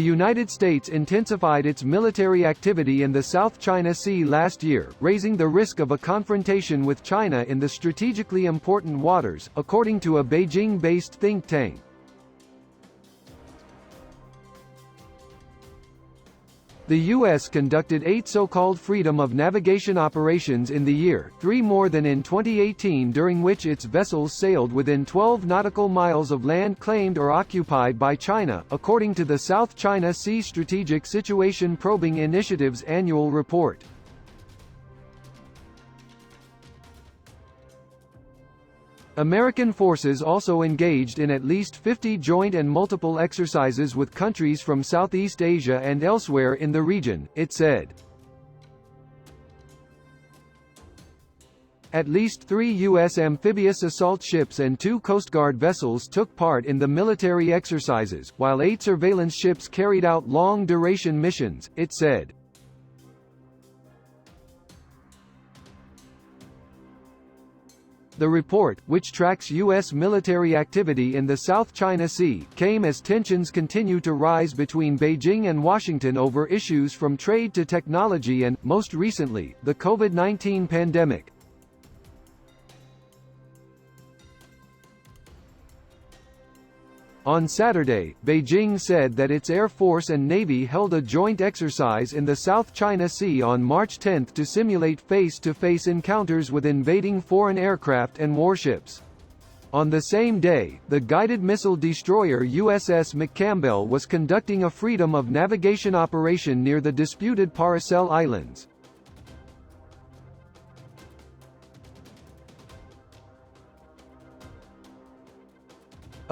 The United States intensified its military activity in the South China Sea last year, raising the risk of a confrontation with China in the strategically important waters, according to a Beijing-based think tank. The U.S. conducted 8 so-called freedom of navigation operations in the year, 3 more than in 2018, during which its vessels sailed within 12 nautical miles of land claimed or occupied by China, according to the South China Sea Strategic Situation Probing Initiative's annual report. American forces also engaged in at least 50 joint and multiple exercises with countries from Southeast Asia and elsewhere in the region, it said. At least 3 U.S. amphibious assault ships and 2 Coast Guard vessels took part in the military exercises, while 8 surveillance ships carried out long-duration missions, it said. The report, which tracks U.S. military activity in the South China Sea, came as tensions continue to rise between Beijing and Washington over issues from trade to technology and, most recently, the COVID-19 pandemic. On Saturday, Beijing said that its Air Force and Navy held a joint exercise in the South China Sea on March 10 to simulate face-to-face encounters with invading foreign aircraft and warships. On the same day, the guided missile destroyer USS McCampbell was conducting a freedom of navigation operation near the disputed Paracel Islands.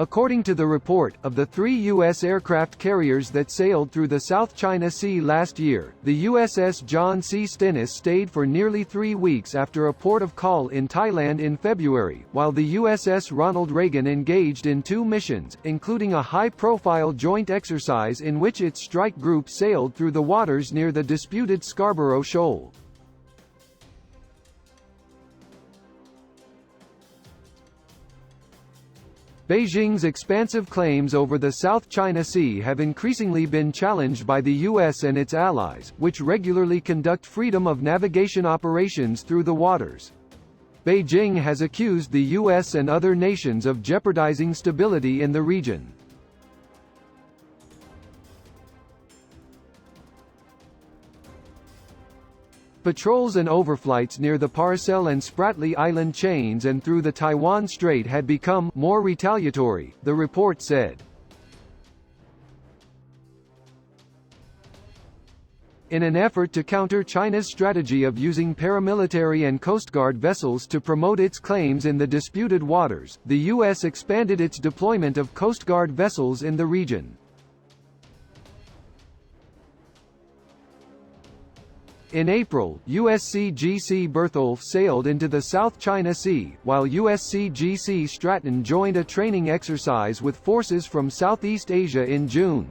According to the report, of the 3 U.S. aircraft carriers that sailed through the South China Sea last year, the USS John C. Stennis stayed for nearly 3 weeks after a port of call in Thailand in February, while the USS Ronald Reagan engaged in 2 missions, including a high-profile joint exercise in which its strike group sailed through the waters near the disputed Scarborough Shoal. Beijing's expansive claims over the South China Sea have increasingly been challenged by the U.S. and its allies, which regularly conduct freedom of navigation operations through the waters. Beijing has accused the U.S. and other nations of jeopardizing stability in the region. Patrols and overflights near the Paracel and Spratly Island chains and through the Taiwan Strait had become more retaliatory, the report said. In an effort to counter China's strategy of using paramilitary and Coast Guard vessels to promote its claims in the disputed waters, the U.S. expanded its deployment of Coast Guard vessels in the region. In April, USCGC Bertholf sailed into the South China Sea, while USCGC Stratton joined a training exercise with forces from Southeast Asia in June.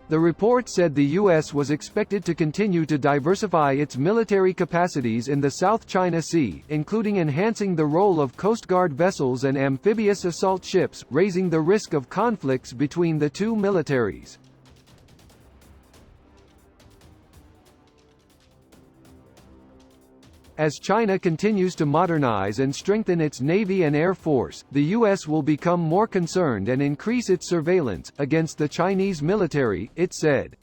The report said the U.S. was expected to continue to diversify its military capacities in the South China Sea, including enhancing the role of Coast Guard vessels and amphibious assault ships, raising the risk of conflicts between the two militaries. As China continues to modernize and strengthen its Navy and Air Force, the U.S. will become more concerned and increase its surveillance against the Chinese military, it said.